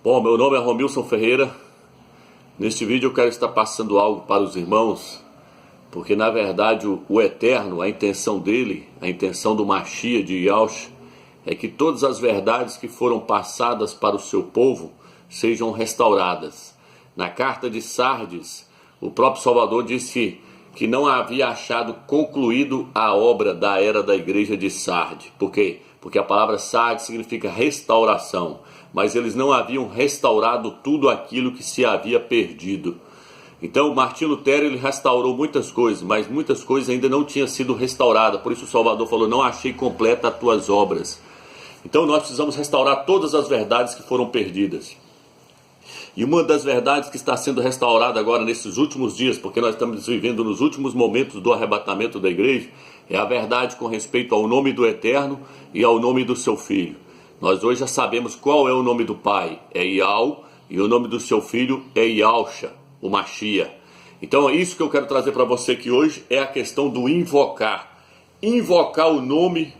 Bom, meu nome é Romilson Ferreira. Neste vídeo eu quero estar passando algo para os irmãos, porque na verdade o Eterno, a intenção dele, a intenção do Mashiach de Yahushua, é que todas as verdades que foram passadas para o seu povo sejam restauradas. Na carta de Sardes, o próprio Salvador disse que não havia achado concluído a obra da era da igreja de Sardes. Por quê? Porque a palavra Sardes significa restauração, mas eles não haviam restaurado tudo aquilo que se havia perdido. Então Martinho Lutero ele restaurou muitas coisas, mas muitas coisas ainda não tinham sido restauradas. Por isso o Salvador falou: não achei completa as tuas obras. Então nós precisamos restaurar todas as verdades que foram perdidas. E uma das verdades que está sendo restaurada agora nesses últimos dias, porque nós estamos vivendo nos últimos momentos do arrebatamento da igreja, é a verdade com respeito ao nome do Eterno e ao nome do seu Filho. Nós hoje já sabemos qual é o nome do Pai, é Yahweh, e o nome do seu Filho é Yahushua, o Mashiach. Então é isso que eu quero trazer para você aqui hoje, é a questão do invocar. Invocar o nome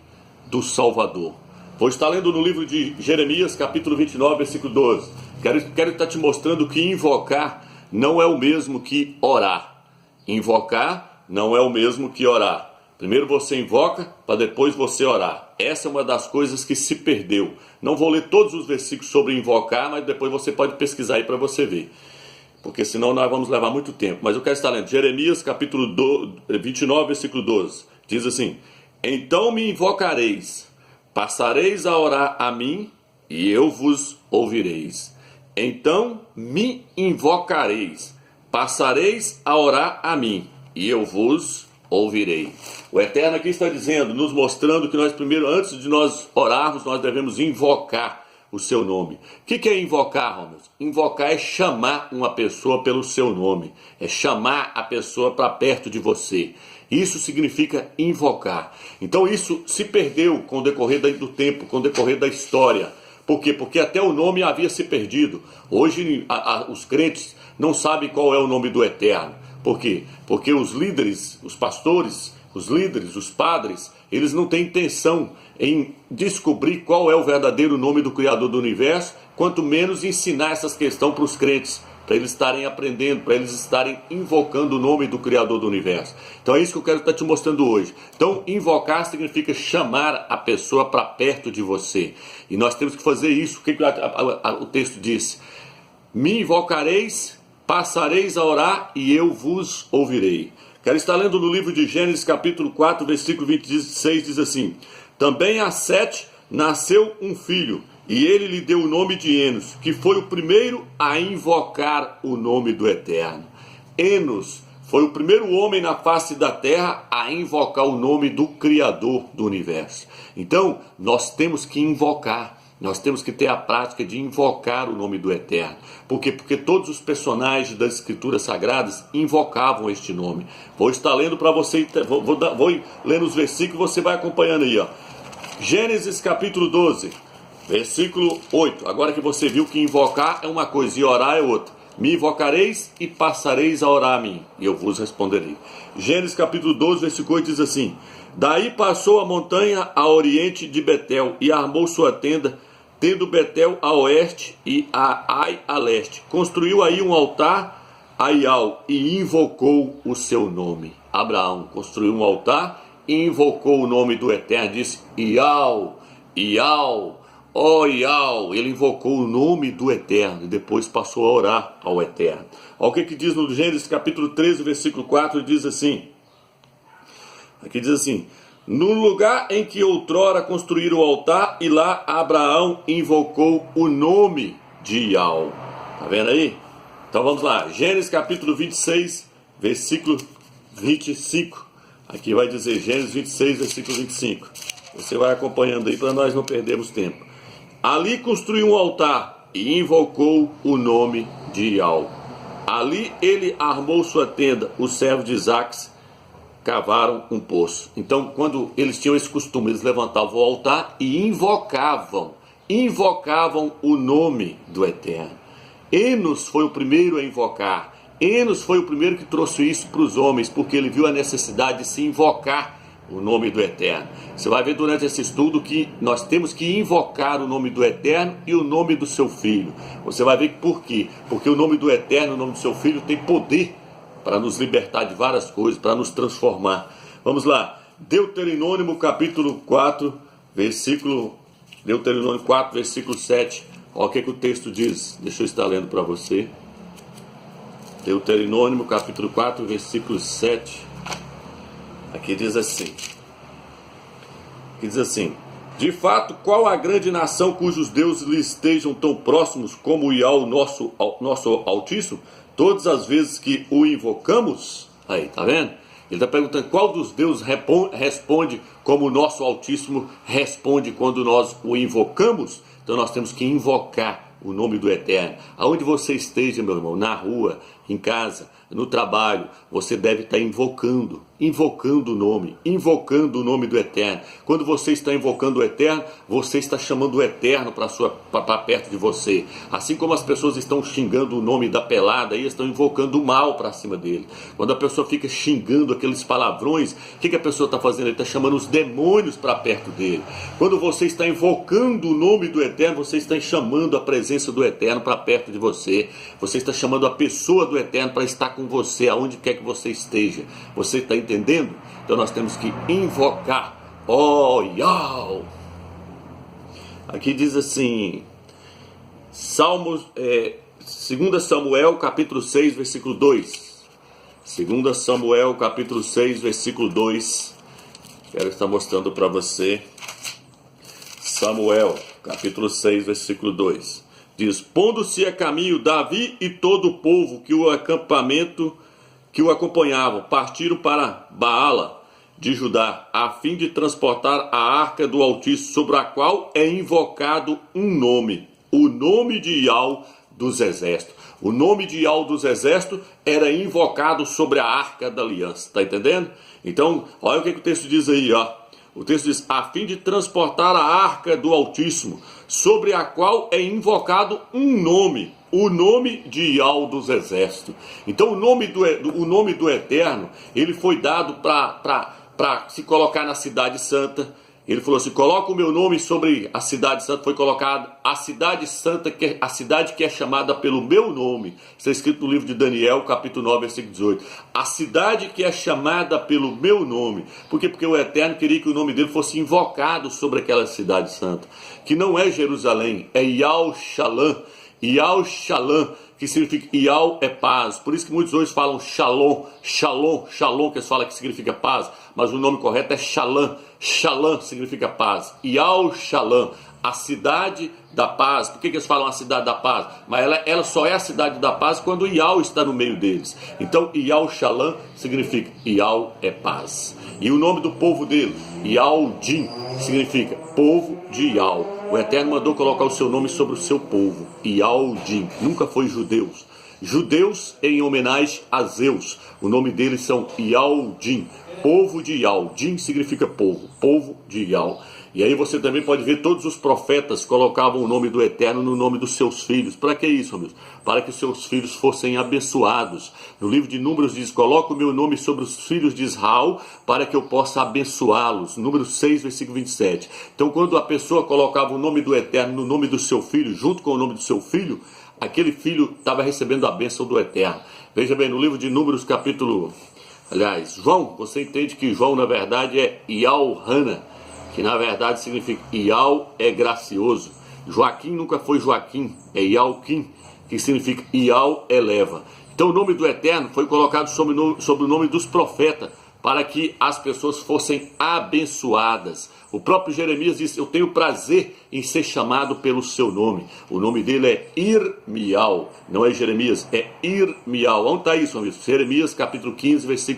do Salvador. Vou estar lendo no livro de Jeremias, capítulo 29, versículo 12. Quero estar te mostrando que invocar não é o mesmo que orar. Invocar não é o mesmo que orar. Primeiro você invoca, para depois você orar. Essa é uma das coisas que se perdeu. Não vou ler todos os versículos sobre invocar, mas depois você pode pesquisar aí para você ver. Porque senão nós vamos levar muito tempo. Mas eu quero estar lendo Jeremias, capítulo 29, versículo 12. Diz assim: então me invocareis, passareis a orar a mim, e eu vos ouvireis. Então me invocareis, passareis a orar a mim, e eu vos ouvirei. O Eterno aqui está dizendo, nos mostrando que nós primeiro, antes de nós orarmos, nós devemos invocar o seu nome. O que é invocar, Romilson? Invocar é chamar uma pessoa pelo seu nome, é chamar a pessoa para perto de você. Isso significa invocar. Então isso se perdeu com o decorrer do tempo, com o decorrer da história. Por quê? Porque até o nome havia se perdido. Hoje os crentes não sabem qual é o nome do Eterno. Por quê? Porque os líderes, os pastores, os líderes, os padres, eles não têm intenção em descobrir qual é o verdadeiro nome do Criador do Universo, quanto menos ensinar essas questões para os crentes, para eles estarem aprendendo, para eles estarem invocando o nome do Criador do Universo. Então é isso que eu quero estar te mostrando hoje. Então invocar significa chamar a pessoa para perto de você. E nós temos que fazer isso. O que o texto diz? Me invocareis, passareis a orar e eu vos ouvirei. Quero estar lendo no livro de Gênesis capítulo 4, versículo 26, diz assim: também a Sete nasceu um filho, e ele lhe deu o nome de Enos, que foi o primeiro a invocar o nome do Eterno. Enos foi o primeiro homem na face da terra a invocar o nome do Criador do Universo. Então, nós temos que invocar. Nós temos que ter a prática de invocar o nome do Eterno. Por quê? Porque todos os personagens das Escrituras Sagradas invocavam este nome. Vou estar lendo para você, vou lendo os versículos, você vai acompanhando aí, ó. Gênesis capítulo 12, versículo 8. Agora que você viu que invocar é uma coisa e orar é outra. Me invocareis e passareis a orar a mim, e eu vos responderei. Gênesis capítulo 12, versículo 8 diz assim: daí passou a montanha a oriente de Betel e armou sua tenda, tendo Betel a oeste e a Ai a leste. Construiu aí um altar a Iau e invocou o seu nome. Abraão construiu um altar e invocou o nome do Eterno. Disse: Iau, Iau, ó Iau. Ele invocou o nome do Eterno e depois passou a orar ao Eterno. Olha o que diz no Gênesis capítulo 13, versículo 4, diz assim. Aqui diz assim: no lugar em que outrora construíram o altar, e lá Abraão invocou o nome de Iau. Tá vendo aí? Então vamos lá, Gênesis capítulo 26, versículo 25. Aqui vai dizer Gênesis 26, versículo 25. Você vai acompanhando aí para nós não perdermos tempo. Ali construiu um altar e invocou o nome de Iau. Ali ele armou sua tenda, os servos de Isaac cavaram um poço. Então, quando eles tinham esse costume, eles levantavam o altar e invocavam o nome do Eterno. Enos foi o primeiro a invocar. Enos foi o primeiro que trouxe isso para os homens, porque ele viu a necessidade de se invocar o nome do Eterno. Você vai ver durante esse estudo que nós temos que invocar o nome do Eterno e o nome do seu Filho. Você vai ver por quê? Porque o nome do Eterno, o nome do seu Filho tem poder para nos libertar de várias coisas, para nos transformar. Vamos lá, Deuteronômio capítulo 4, Deuteronômio 4, versículo 7. Olha o que o texto diz. Deixa eu estar lendo para você. Deuteronômio capítulo 4, versículo 7. Aqui diz assim. De fato, qual a grande nação cujos deuses lhe estejam tão próximos como o Iau, nosso Altíssimo? Todas as vezes que o invocamos, aí, tá vendo? Ele está perguntando qual dos deuses responde como o nosso Altíssimo responde quando nós o invocamos. Então nós temos que invocar o nome do Eterno. Aonde você esteja, meu irmão, na rua, em casa, no trabalho, você deve estar invocando o nome do Eterno. Quando você está invocando o Eterno, você está chamando o Eterno para perto de você. Assim como as pessoas estão xingando o nome da pelada, aí estão invocando o mal para cima dele. Quando a pessoa fica xingando aqueles palavrões, o que a pessoa está fazendo? Ele está chamando os demônios para perto dele. Quando você está invocando o nome do Eterno, você está chamando a presença do Eterno para perto de você. Você está chamando a pessoa do Eterno para estar com você, aonde quer que você esteja. Você está entendendo? Então nós temos que invocar. Yau. Aqui diz assim, 2 Samuel capítulo 6, versículo 2. 2 Samuel capítulo 6, versículo 2. Quero estar mostrando para você. Samuel capítulo 6, versículo 2. Diz, pondo-se a caminho, Davi e todo o povo que o acompanhavam partiram para Baala de Judá, a fim de transportar a arca do Altíssimo, sobre a qual é invocado um nome, o nome de Iau dos Exércitos. O nome de Iau dos Exércitos era invocado sobre a arca da aliança, tá entendendo? Então, olha o que o texto diz aí, ó. O texto diz, a fim de transportar a arca do Altíssimo, sobre a qual é invocado um nome, o nome de Iau dos Exércitos. Então o nome do Eterno, ele foi dado para se colocar na cidade santa. Ele falou assim, coloca o meu nome sobre a cidade santa. Foi colocado a cidade santa, a cidade que é chamada pelo meu nome. Está escrito no livro de Daniel, capítulo 9, versículo 18. A cidade que é chamada pelo meu nome. Por quê? Porque o Eterno queria que o nome dele fosse invocado sobre aquela cidade santa. Que não é Jerusalém, é Iau Shalom. Iau Shalom, que significa Iau é paz. Por isso que muitos hoje falam Shalom, que eles falam que significa paz. Mas o nome correto é Shalom. Shalom significa paz. Iau Shalom, a cidade da paz. Por que eles falam a cidade da paz? Mas ela só é a cidade da paz quando Iau está no meio deles. Então Iau Shalom significa Iau é paz. E o nome do povo dele, Iaudim, significa povo de Iau. O Eterno mandou colocar o seu nome sobre o seu povo, Iaudim. Nunca foi judeus. Judeus em homenagem a Zeus. O nome deles são Iaudim, povo de Iau. Din significa povo de Iau. E aí você também pode ver todos os profetas colocavam o nome do Eterno no nome dos seus filhos. Para que isso, amigos? Para que os seus filhos fossem abençoados. No livro de Números diz, coloca o meu nome sobre os filhos de Israel para que eu possa abençoá-los. Número 6, versículo 27. Então quando a pessoa colocava o nome do Eterno no nome do seu filho, junto com o nome do seu filho, aquele filho estava recebendo a bênção do Eterno. Veja bem, no livro de Números capítulo... Aliás, João, você entende que João na verdade é Iau-Hana, que na verdade significa Iau é gracioso. Joaquim nunca foi Joaquim, é Iauquim, que significa Iau eleva. Então o nome do Eterno foi colocado sobre o nome dos profetas, para que as pessoas fossem abençoadas. O próprio Jeremias disse, eu tenho prazer em ser chamado pelo seu nome. O nome dele é Irmial, não é Jeremias, é Irmial. Onde está isso, amigo? Jeremias capítulo 15,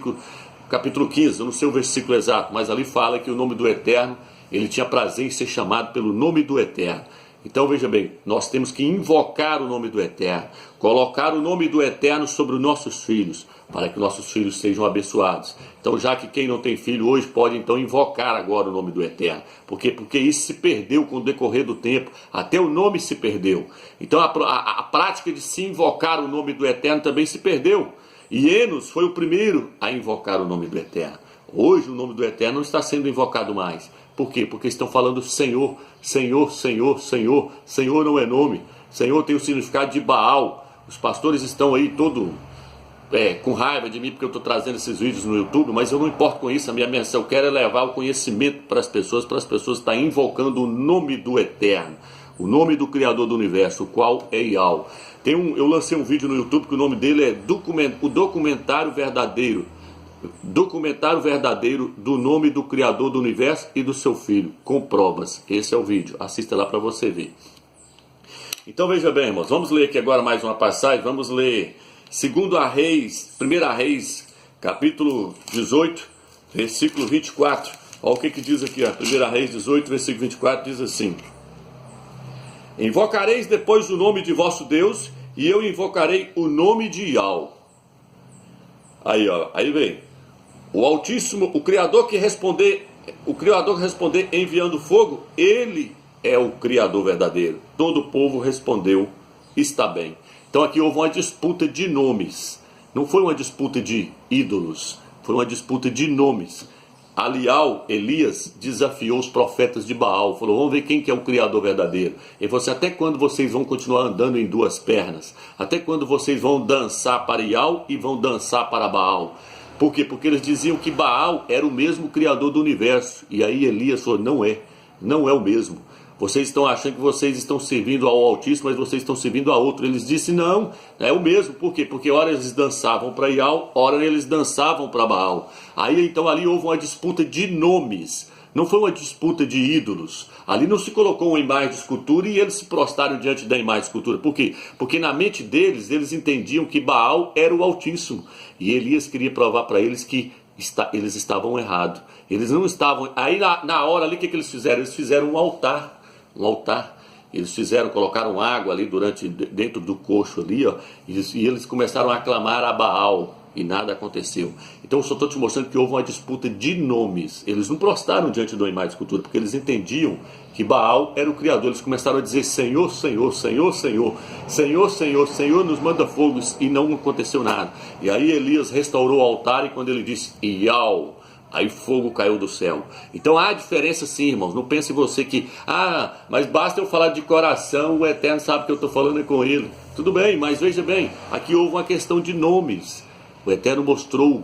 capítulo 15, eu não sei o versículo exato, mas ali fala que o nome do Eterno, ele tinha prazer em ser chamado pelo nome do Eterno. Então veja bem, nós temos que invocar o nome do Eterno, colocar o nome do Eterno sobre os nossos filhos, para que nossos filhos sejam abençoados. Então já que quem não tem filho hoje pode então invocar agora o nome do Eterno. Por quê? Porque isso se perdeu com o decorrer do tempo, até o nome se perdeu. Então a prática de se invocar o nome do Eterno também se perdeu. E Enos foi o primeiro a invocar o nome do Eterno. Hoje o nome do Eterno não está sendo invocado mais. Por quê? Porque estão falando Senhor, Senhor, Senhor, Senhor. Senhor não é nome. Senhor tem o significado de Baal. Os pastores estão aí todo com raiva de mim porque eu estou trazendo esses vídeos no YouTube, mas eu não importo com isso. A minha missão, eu quero é levar o conhecimento para as pessoas estarem invocando o nome do Eterno, o nome do Criador do Universo, o qual é Yahweh. Eu lancei um vídeo no YouTube que o nome dele é o Documentário Verdadeiro. Documentário verdadeiro do nome do Criador do Universo e do seu Filho, com provas. Esse é o vídeo, assista lá para você ver. Então veja bem, irmãos, vamos ler aqui agora mais uma passagem. Vamos ler 1 Reis, capítulo 18, versículo 24. Olha o que diz aqui, 1 Reis 18, versículo 24, diz assim: Invocareis depois o nome de vosso Deus, e eu invocarei o nome de Yahweh. Aí vem o Altíssimo, o Criador que responder enviando fogo, ele é o Criador verdadeiro. Todo o povo respondeu, está bem. Então aqui houve uma disputa de nomes. Não foi uma disputa de ídolos, foi uma disputa de nomes. Elias desafiou os profetas de Baal, falou, vamos ver quem que é o Criador verdadeiro. Ele falou assim, até quando vocês vão continuar andando em duas pernas? Até quando vocês vão dançar para Yahweh e vão dançar para Baal? Por quê? Porque eles diziam que Baal era o mesmo Criador do universo. E aí Elias falou, não é o mesmo. Vocês estão achando que vocês estão servindo ao Altíssimo, mas vocês estão servindo a outro. Eles disseram, não, é o mesmo. Por quê? Porque ora eles dançavam para Yahweh, ora eles dançavam para Baal. Aí então ali houve uma disputa de nomes. Não foi uma disputa de ídolos. Ali não se colocou uma imagem de escultura e eles se prostraram diante da imagem de escultura. Por quê? Porque na mente deles, eles entendiam que Baal era o Altíssimo. E Elias queria provar para eles que eles estavam errados. Eles não estavam... Aí na hora ali, o que eles fizeram? Eles fizeram um altar. Eles colocaram água ali dentro do coxo ali, e eles começaram a clamar a Baal. E nada aconteceu. Então eu só estou te mostrando que houve uma disputa de nomes. Eles não prostraram diante de uma imagem de escultura, porque eles entendiam que Baal era o Criador. Eles começaram a dizer, Senhor, Senhor, Senhor, Senhor, Senhor, Senhor, Senhor, nos manda fogo, e não aconteceu nada. E aí Elias restaurou o altar, e quando ele disse, Yahweh, aí fogo caiu do céu. Então há diferença sim, irmãos. Não pense você que, mas basta eu falar de coração, o Eterno sabe que eu estou falando com ele. Tudo bem, mas veja bem, aqui houve uma questão de nomes. O Eterno mostrou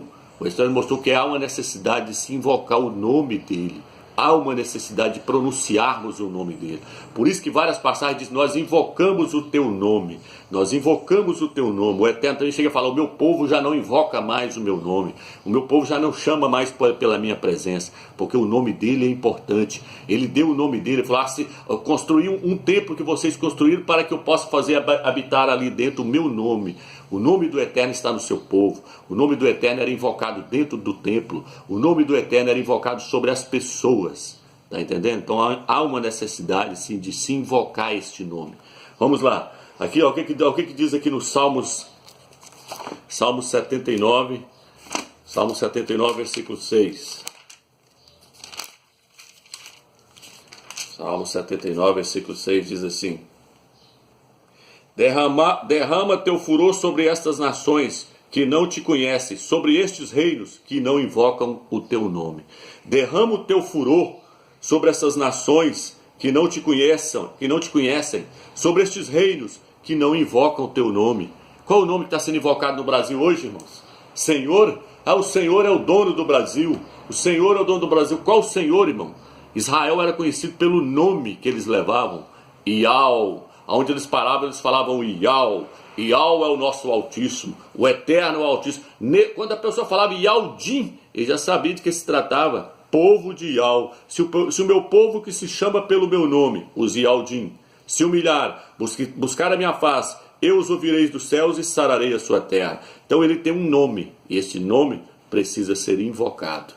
que há uma necessidade de se invocar o nome dele. Há uma necessidade de pronunciarmos o nome dele. Por isso que várias passagens dizem, nós invocamos o teu nome. Nós invocamos o teu nome. O Eterno também chega a falar, o meu povo já não invoca mais o meu nome. O meu povo já não chama mais pela minha presença. Porque o nome dele é importante. Ele deu o nome dele. Ele falou, construí um templo que vocês construíram para que eu possa fazer habitar ali dentro o meu nome. O nome do Eterno está no seu povo. O nome do Eterno era invocado dentro do templo. O nome do Eterno era invocado sobre as pessoas. Está entendendo? Então há uma necessidade sim, de se invocar este nome. Vamos lá. Aqui, ó, o que diz aqui no Salmo 79, versículo 6. Salmo 79, versículo 6 diz assim: Derrama teu furor sobre estas nações que não te conhecem, sobre estes reinos que não invocam o teu nome. Derrama o teu furor sobre essas nações que não te conhecem, sobre estes reinos que não invocam o teu nome. Qual o nome que está sendo invocado no Brasil hoje, irmãos? Senhor? O Senhor é o dono do Brasil. O Senhor é o dono do Brasil. Qual o Senhor, irmão? Israel era conhecido pelo nome que eles levavam. Yahweh. Onde eles paravam, eles falavam Yahweh. Yahweh é o nosso Altíssimo. O Eterno é o Altíssimo. Quando a pessoa falava Yahweh, ele já sabia de que se tratava. Povo de Yahweh. Se o meu povo que se chama pelo meu nome, os Yahweh, se humilhar, buscar a minha face, eu os ouvirei dos céus e sararei a sua terra. Então ele tem um nome, e esse nome precisa ser invocado.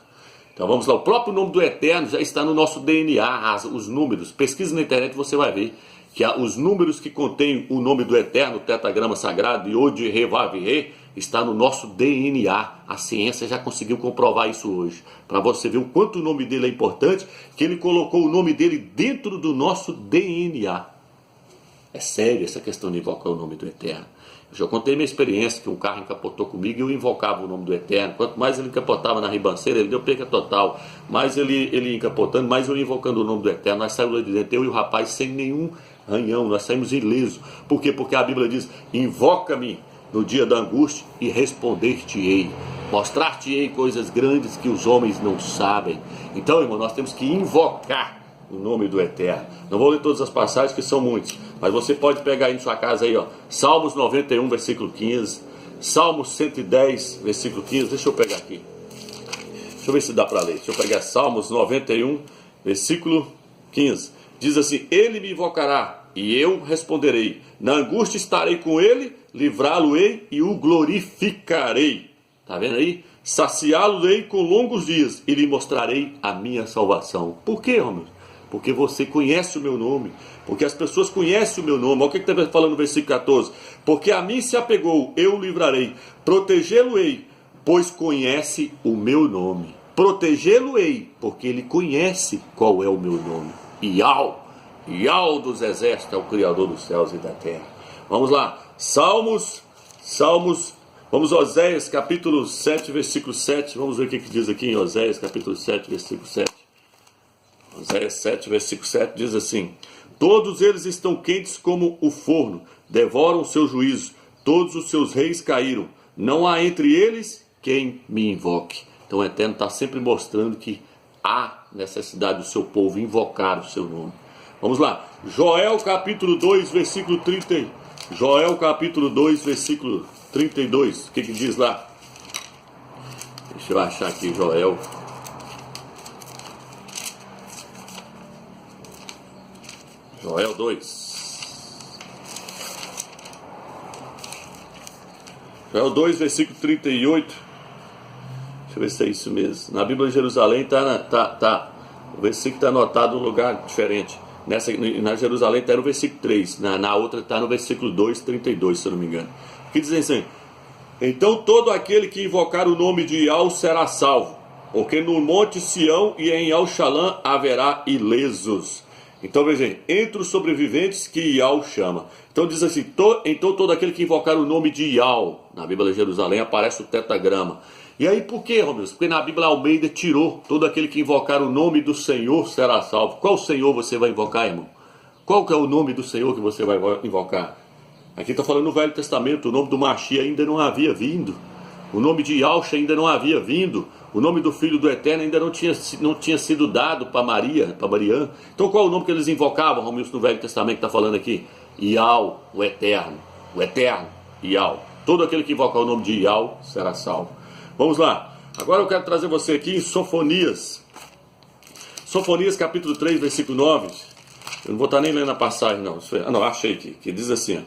Então vamos lá, o próprio nome do Eterno já está no nosso DNA, os números. Pesquisa na internet, você vai ver que os números que contêm o nome do Eterno, o tetragrama sagrado, Yod, Re, Vav, Re, está no nosso DNA. A ciência já conseguiu comprovar isso hoje. Para você ver o quanto o nome dele é importante, que ele colocou o nome dele dentro do nosso DNA. É sério essa questão de invocar o nome do Eterno. Eu já contei minha experiência, que um carro encapotou comigo e eu invocava o nome do Eterno. Quanto mais ele encapotava na ribanceira, ele deu perca total. Mais ele encapotando, mais eu invocando o nome do Eterno. Nós saímos de dentro, eu e o rapaz, sem nenhum arranhão, nós saímos ilesos. Por quê? Porque a Bíblia diz, invoca-me no dia da angústia e responder-te-ei. Mostrar-te-ei coisas grandes que os homens não sabem. Então, irmão, nós temos que invocar o nome do Eterno. Não vou ler todas as passagens, que são muitas, mas você pode pegar aí na sua casa aí, ó, Salmos 91, versículo 15, Salmos 110, versículo 15, deixa eu pegar aqui. Deixa eu ver se dá para ler. Deixa eu pegar Salmos 91, versículo 15. Diz assim, ele me invocará e eu responderei. Na angústia estarei com ele, livrá-lo-ei e o glorificarei. Tá vendo aí? Saciá-lo-ei com longos dias e lhe mostrarei a minha salvação. Por quê, homem? Porque você conhece o meu nome. Porque as pessoas conhecem o meu nome. Olha o que está falando no versículo 14. Porque a mim se apegou, eu o livrarei. Protegê-lo-ei, pois conhece o meu nome. Protegê-lo-ei, porque ele conhece qual é o meu nome. Iau dos exércitos é o Criador dos céus e da terra. Vamos lá. Salmos. Vamos a Oséias, capítulo 7, versículo 7. Vamos ver o que diz aqui em Oséias, capítulo 7, versículo 7. Oséias 7, versículo 7 diz assim: todos eles estão quentes como o forno, devoram o seu juízo, todos os seus reis caíram, não há entre eles quem me invoque. Então o Eterno está sempre mostrando que há necessidade do seu povo invocar o seu nome. Vamos lá, Joel capítulo 2, versículo 30. Joel capítulo 2, versículo 32. O que diz lá? Deixa eu achar aqui, Joel. Joel 2. Joel 2, versículo 38. Deixa eu ver se é isso mesmo. Na Bíblia de Jerusalém o versículo está anotado em um lugar diferente. Na Jerusalém está no versículo 3. Na outra está no versículo 2, 32, se eu não me engano. Que diz assim: então todo aquele que invocar o nome de Iau será salvo, porque no monte Sião e em Al-Shalã haverá ilesos. Então veja, entre os sobreviventes que Iau chama. Então diz assim, então todo aquele que invocar o nome de Iau, na Bíblia de Jerusalém aparece o tetragrama. E aí por quê, Romilson? Porque na Bíblia Almeida tirou, todo aquele que invocar o nome do Senhor será salvo. Qual Senhor você vai invocar, irmão? Qual que é o nome do Senhor que você vai invocar? Aqui está falando no Velho Testamento, o nome do Machia ainda não havia vindo. O nome de Yahshua ainda não havia vindo. O nome do Filho do Eterno ainda não tinha sido dado para Maria, para Mariã. Então qual é o nome que eles invocavam, Romilson, no Velho Testamento que está falando aqui? Iau, o Eterno. O Eterno, Iau. Todo aquele que invocar o nome de Iau será salvo. Vamos lá. Agora eu quero trazer você aqui em Sofonias. Sofonias capítulo 3, versículo 9. Eu não vou estar nem lendo a passagem, não. Não, achei aqui. Que diz assim,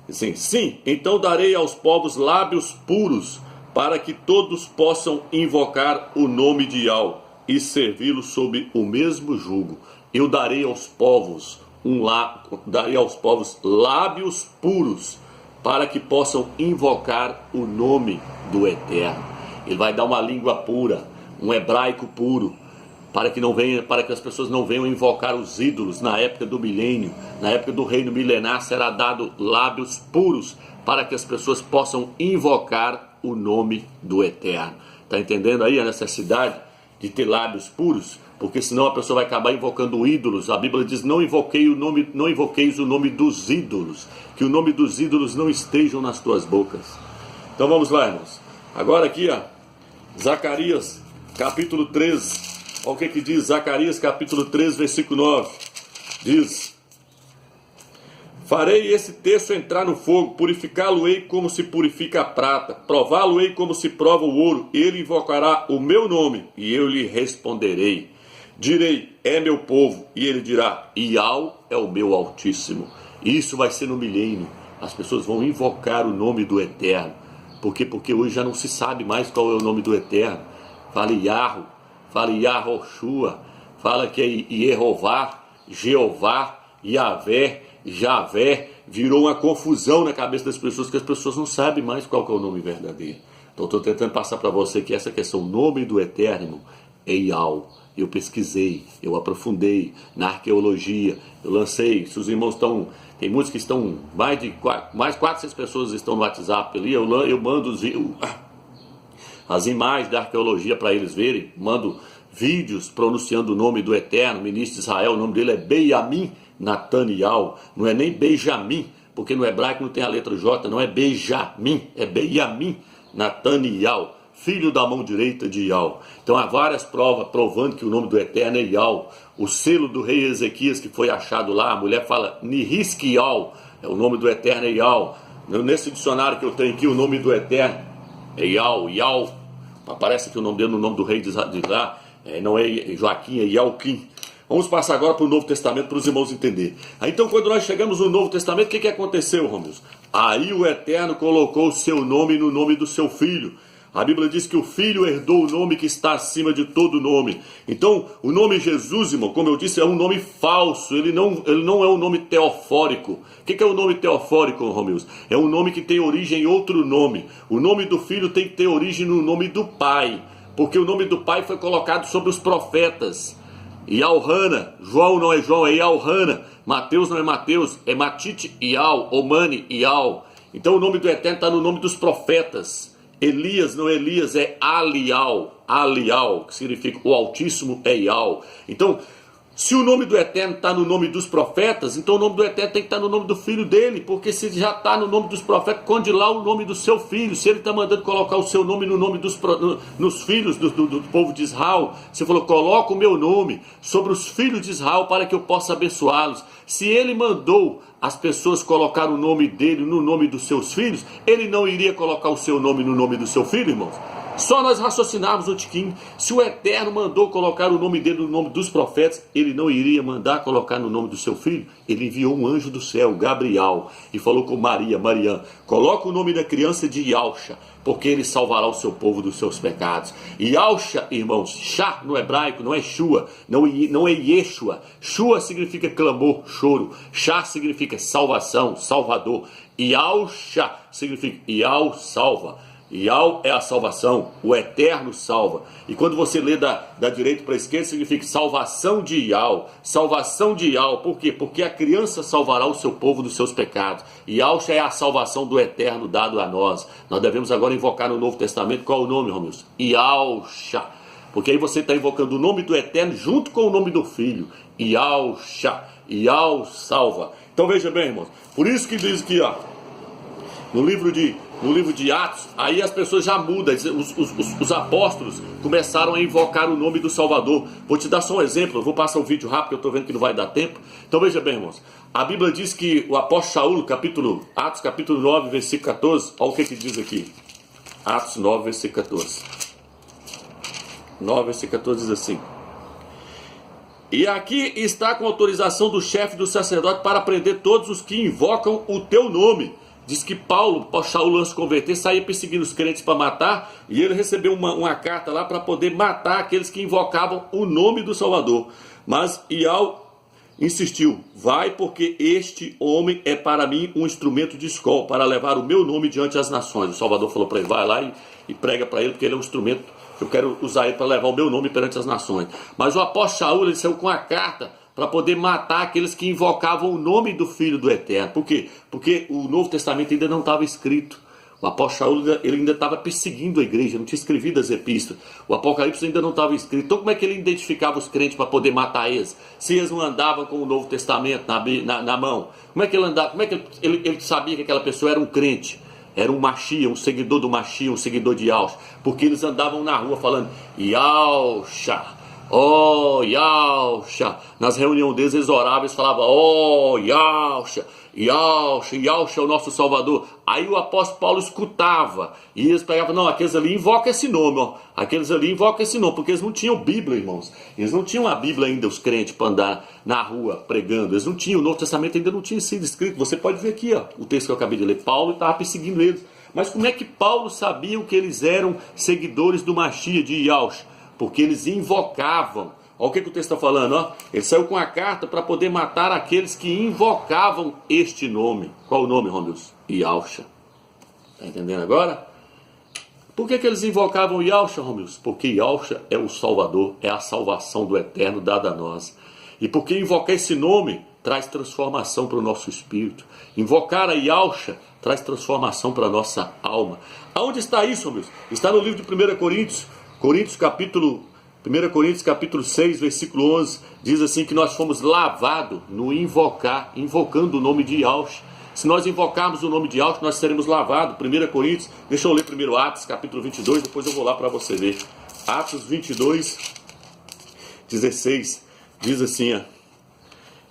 assim, sim, então darei aos povos lábios puros, para que todos possam invocar o nome de Iau e servi-lo sob o mesmo jugo. Eu darei aos povos lábios puros, para que possam invocar o nome do Eterno. Ele vai dar uma língua pura, um hebraico puro, para que as pessoas não venham invocar os ídolos na época do milênio. Na época do reino milenar será dado lábios puros, para que as pessoas possam invocar o nome do Eterno. Está entendendo aí a necessidade de ter lábios puros? Porque senão a pessoa vai acabar invocando ídolos. A Bíblia diz, não invoqueis o nome dos ídolos, que o nome dos ídolos não estejam nas tuas bocas. Então vamos lá, irmãos. Agora aqui, Zacarias capítulo 13. Olha o que diz Zacarias capítulo 3, versículo 9. Diz: farei esse terço entrar no fogo, purificá-lo-ei como se purifica a prata, prová-lo-ei como se prova o ouro. Ele invocará o meu nome e eu lhe responderei. Direi, é meu povo, e ele dirá, Iau é o meu Altíssimo. Isso vai ser no milênio. As pessoas vão invocar o nome do Eterno. Por quê? Porque hoje já não se sabe mais qual é o nome do Eterno. Fala Yahweh, fala Yahoshua, fala que é Yehová, Jeová, Yahvé, Javé. Virou uma confusão na cabeça das pessoas, que as pessoas não sabem mais qual que é o nome verdadeiro. Então estou tentando passar para você que essa questão, o nome do Eterno, é Iau. eu pesquisei, eu aprofundei na arqueologia, eu lancei, se os irmãos estão, tem muitos que estão, mais 400 pessoas estão no WhatsApp ali, eu mando as imagens da arqueologia para eles verem, mando vídeos pronunciando o nome do Eterno, ministro de Israel, o nome dele é Benjamin Nataniel, não é nem Benjamim, porque no hebraico não tem a letra J, não é Benjamim, é Benjamin Nataniel, filho da mão direita de Ial. Então há várias provas provando que o nome do Eterno é Ial. O selo do rei Ezequias que foi achado lá, a mulher fala Nihiskial, é o nome do Eterno é Ial. Nesse dicionário que eu tenho aqui, o nome do Eterno é Ial, Ial. Aparece aqui o nome dele no nome do rei de lá, não é Joaquim, é Ialquim. Vamos passar agora para o Novo Testamento para os irmãos entenderem. Então quando nós chegamos no Novo Testamento, o que aconteceu, Romeus? Aí o Eterno colocou o seu nome no nome do seu Filho. A Bíblia diz que o Filho herdou o nome que está acima de todo nome. Então, o nome Jesus, irmão, como eu disse, é um nome falso. Ele não é um nome teofórico. O que é o nome teofórico, Romeus? É um nome que tem origem em outro nome. O nome do Filho tem que ter origem no nome do Pai. Porque o nome do Pai foi colocado sobre os profetas. Ialhana, João não é João, é Ialhana. Mateus não é Mateus, é Matite Ial, Omani Ial. Então o nome do Eterno está no nome dos profetas. Elias não é Elias, é Alial, Alial, que significa o Altíssimo é Ial. Então, se o nome do Eterno está no nome dos profetas, então o nome do Eterno tem que estar no nome do Filho dele, porque se já está no nome dos profetas, esconde lá o nome do seu filho. Se ele está mandando colocar o seu nome no nome nos filhos do povo de Israel, você falou, coloca o meu nome sobre os filhos de Israel para que eu possa abençoá-los. Se ele mandou as pessoas colocar o nome dele no nome dos seus filhos, ele não iria colocar o seu nome no nome do seu filho, irmãos? Só nós raciocinarmos um tiquinho. Se o Eterno mandou colocar o nome dele no nome dos profetas, ele não iria mandar colocar no nome do seu filho? Ele enviou um anjo do céu, Gabriel, e falou com Maria, coloca o nome da criança de Yalcha, porque ele salvará o seu povo dos seus pecados. Yalcha, irmãos, Shá no hebraico não é Shua, não é Yeshua. Shua significa clamor, choro. Shá significa salvação, salvador. Yalcha significa Yal salva. Ial é a salvação, o Eterno salva. E quando você lê da direita para a esquerda, significa salvação de Ial. Salvação de Ial, por quê? Porque a criança salvará o seu povo dos seus pecados. Ialcha é a salvação do Eterno dado a nós. Nós devemos agora invocar no Novo Testamento, qual é o nome, Romeus? Ialcha. Porque aí você está invocando o nome do Eterno junto com o nome do Filho. Ialcha. Ial salva. Então veja bem, irmãos. Por isso que diz aqui, ó, no livro de Atos, aí as pessoas já mudam, os apóstolos começaram a invocar o nome do Salvador. Vou te dar só um exemplo, eu vou passar o vídeo rápido, que eu estou vendo que não vai dar tempo. Então veja bem, irmãos, a Bíblia diz que o apóstolo Saulo, Atos capítulo 9, versículo 14, olha o que diz aqui. Atos 9, versículo 14. 9, versículo 14 diz assim: e aqui está com autorização do chefe do sacerdote para prender todos os que invocam o teu nome. Diz que Saulo, antes de converter, saía perseguindo os crentes para matar, e ele recebeu uma carta lá para poder matar aqueles que invocavam o nome do Salvador. Mas Ial insistiu: vai, porque este homem é para mim um instrumento de escola, para levar o meu nome diante das nações. O Salvador falou para ele: vai lá e prega para ele, porque ele é um instrumento, eu quero usar ele para levar o meu nome perante as nações. Mas o apóstolo Saulo, ele saiu com a carta para poder matar aqueles que invocavam o nome do Filho do Eterno. Por quê? Porque o Novo Testamento ainda não estava escrito. O apóstolo Saulo, ele ainda estava perseguindo a igreja, não tinha escrevido as epístolas. O Apocalipse ainda não estava escrito. Então como é que ele identificava os crentes para poder matar eles? Se eles não andavam com o Novo Testamento na mão. Como é que ele andava? Como é que ele sabia que aquela pessoa era um crente? Era um Machia, um seguidor do Machia, um seguidor de Yalcha. Porque eles andavam na rua falando Yalcha. Oh, Yalcha. Nas reuniões deles, eles oravam, eles falavam: oh, Yalcha, Yalcha, Yalcha é o nosso Salvador. Aí o apóstolo Paulo escutava, e eles pegavam: não, aqueles ali invocam esse nome, ó. Aqueles ali invocam esse nome, porque eles não tinham Bíblia, irmãos. Eles não tinham a Bíblia ainda, os crentes, para andar na rua pregando. Eles não tinham, o Novo Testamento ainda não tinha sido escrito. Você pode ver aqui, ó, o texto que eu acabei de ler. Paulo estava perseguindo eles. Mas como é que Paulo sabia que eles eram seguidores do Machia de Yalcha? Porque eles invocavam. Olha o que o texto está falando, ó. Ele saiu com a carta para poder matar aqueles que invocavam este nome. Qual o nome, Romeus? Yalcha. Está entendendo agora? Por que eles invocavam Yahshua, Romilson? Porque Yahshua é o Salvador, é a salvação do eterno dada a nós. E porque invocar esse nome traz transformação para o nosso espírito. Invocar a Yahshua traz transformação para a nossa alma. Aonde está isso, Romilson? Está no livro de 1 Coríntios, 1 Coríntios capítulo 6, versículo 11, diz assim que nós fomos lavados no invocando o nome de Yahshua. Se nós invocarmos o nome de Yahshua, nós seremos lavados. 1 Coríntios, deixa eu ler primeiro Atos, capítulo 22, depois eu vou lá para você ver. Atos 22, 16, diz assim, ó.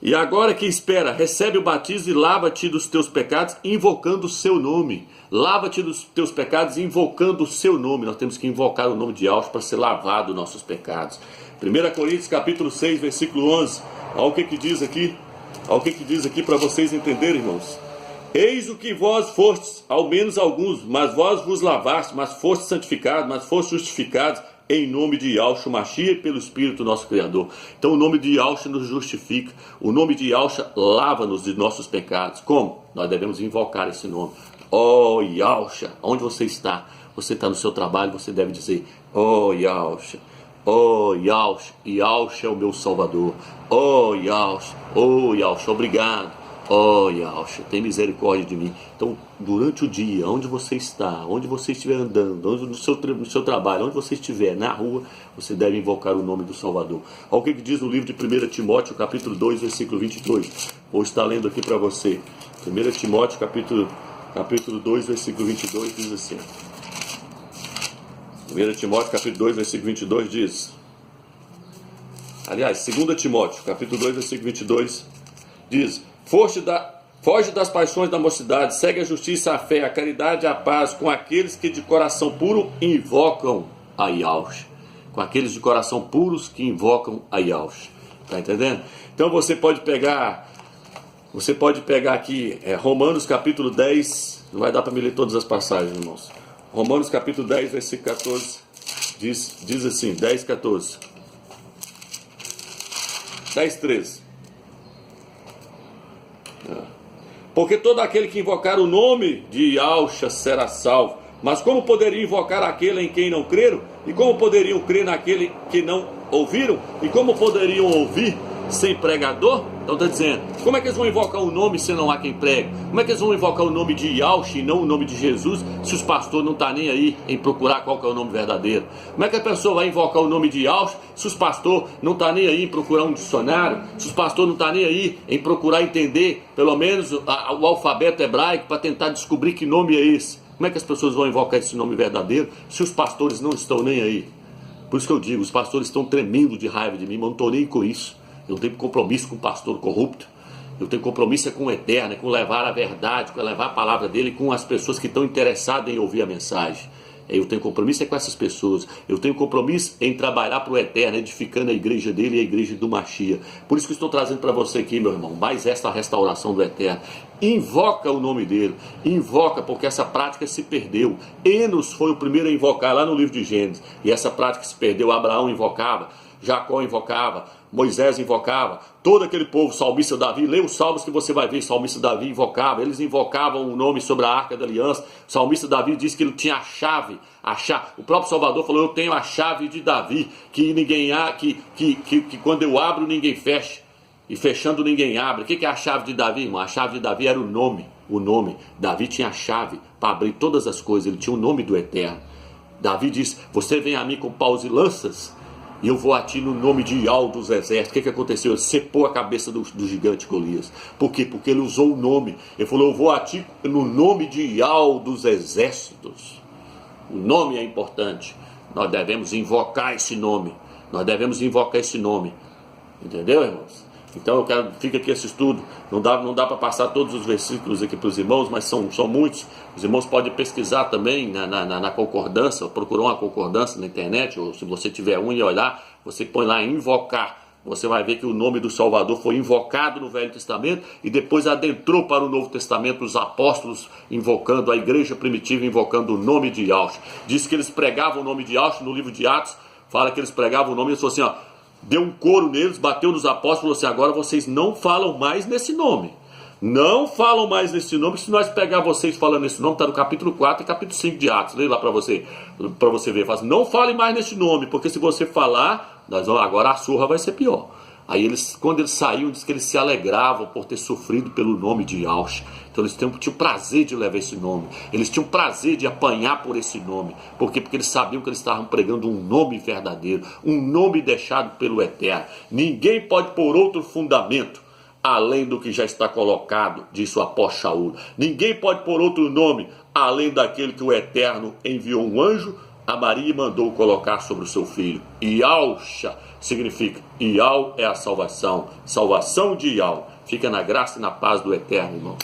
E agora que espera, recebe o batismo e lava-te dos teus pecados, invocando o seu nome. Lava-te dos teus pecados, invocando o seu nome. Nós temos que invocar o nome de Yahshua para ser lavado dos nossos pecados. 1 Coríntios, capítulo 6, versículo 11. Olha o que diz aqui. Olha o que diz aqui para vocês entenderem, irmãos. Eis o que vós fostes, ao menos alguns, mas vós vos lavastes, mas fostes santificados, mas fostes justificados em nome de Yahshua Mashiach e pelo Espírito nosso Criador. Então o nome de Yahshua nos justifica, o nome de Yahshua lava-nos de nossos pecados. Como? Nós devemos invocar esse nome. Oh Yahshua, onde você está? Você está no seu trabalho, você deve dizer, oh Yahshua, oh Yahshua, Yahshua é o meu Salvador. Oh Yahshua, obrigado. Oh Yahshua, tem misericórdia de mim. Então, durante o dia, onde você está, onde você estiver andando, no seu trabalho, onde você estiver, na rua, você deve invocar o nome do Salvador. Olha o que diz no livro de 1 Timóteo, capítulo 2, versículo 22. Vou estar lendo aqui para você. 1 Timóteo, capítulo 2, versículo 22, diz assim. 1 Timóteo, capítulo 2, versículo 22 diz. Aliás, 2 Timóteo, capítulo 2, versículo 22 diz: Foge das paixões da mocidade, segue a justiça, a fé, a caridade e a paz com aqueles que de coração puro invocam a Yahshua. Com aqueles de coração puros que invocam a Yahshua. Está entendendo? Então você pode pegar aqui Romanos capítulo 10, não vai dar para me ler todas as passagens, irmãos. Romanos capítulo 10, versículo 14, diz assim, 10, 14. 10, 13. Porque todo aquele que invocar o nome de Yahshua será salvo. Mas como poderiam invocar aquele em quem não creram? E como poderiam crer naquele que não ouviram? E como poderiam ouvir sem pregador? Então está dizendo, como é que eles vão invocar o nome se não há quem pregue? Como é que eles vão invocar o nome de Yahshua e não o nome de Jesus, se os pastores não estão nem aí em procurar qual que é o nome verdadeiro? Como é que a pessoa vai invocar o nome de Yahshua se os pastores não estão nem aí em procurar um dicionário, se os pastores não estão nem aí em procurar entender pelo menos o alfabeto hebraico para tentar descobrir que nome é esse? Como é que as pessoas vão invocar esse nome verdadeiro se os pastores não estão nem aí? Por isso que eu digo, os pastores estão tremendo de raiva de mim, mas não estou nem com isso. Eu não tenho compromisso com o pastor corrupto. Eu tenho compromisso com o eterno, com levar a verdade, com levar a palavra dele, com as pessoas que estão interessadas em ouvir a mensagem. Eu tenho compromisso com essas pessoas. Eu tenho compromisso em trabalhar para o eterno, edificando a igreja dele e a igreja do Mashiach. Por isso que eu estou trazendo para você aqui, meu irmão, mais esta restauração do eterno. Invoca o nome dele. Invoca, porque essa prática se perdeu. Enos foi o primeiro a invocar lá no livro de Gênesis. E essa prática se perdeu. Abraão invocava, Jacó invocava, Moisés invocava, todo aquele povo, salmista Davi, lê os salmos que você vai ver, salmista Davi invocava, eles invocavam o nome sobre a arca da aliança. O salmista Davi disse que ele tinha a chave, o próprio Salvador falou, eu tenho a chave de Davi, que ninguém que quando eu abro ninguém fecha, e fechando ninguém abre. O que é a chave de Davi, irmão? A chave de Davi era o nome. Davi tinha a chave para abrir todas as coisas, ele tinha o nome do eterno. Davi disse, você vem a mim com paus e lanças, e eu vou a ti no nome de Yahweh dos exércitos. O que aconteceu? Ele cepou a cabeça do gigante Golias. Por quê? Porque ele usou o nome. Ele falou, eu vou a ti no nome de Yahweh dos exércitos. O nome é importante. Nós devemos invocar esse nome. Entendeu, irmãos? Então fica aqui esse estudo. Não dá para passar todos os versículos aqui para os irmãos, mas são muitos. Os irmãos podem pesquisar também na concordância, procurar uma concordância na internet, ou se você tiver e olhar, você põe lá invocar. Você vai ver que o nome do Salvador foi invocado no Velho Testamento e depois adentrou para o Novo Testamento, os apóstolos invocando, a igreja primitiva invocando o nome de Yahshua. Diz que eles pregavam o nome de Yahshua no livro de Atos, fala que eles pregavam o nome, eles falaram assim, ó, deu um coro neles, bateu nos apóstolos e falou assim, agora vocês não falam mais nesse nome. Não falam mais nesse nome. Se nós pegar vocês falando nesse nome, está no capítulo 4 e capítulo 5 de Atos. Leia lá para você ver. Fala assim, não fale mais nesse nome, porque se você falar, agora a surra vai ser pior. Aí quando eles saíam, diz que eles se alegravam por ter sofrido pelo nome de Yahshua. Então eles tinham prazer de levar esse nome. Eles tinham prazer de apanhar por esse nome. Por quê? Porque eles sabiam que eles estavam pregando um nome verdadeiro, um nome deixado pelo Eterno. Ninguém pode pôr outro fundamento além do que já está colocado, disse o apóstolo Shaul. Ninguém pode pôr outro nome além daquele que o Eterno enviou um anjo a Maria e mandou colocar sobre o seu filho. Yahshua significa, Yahweh é a salvação, salvação de Yahweh. Fica na graça e na paz do Eterno, irmão.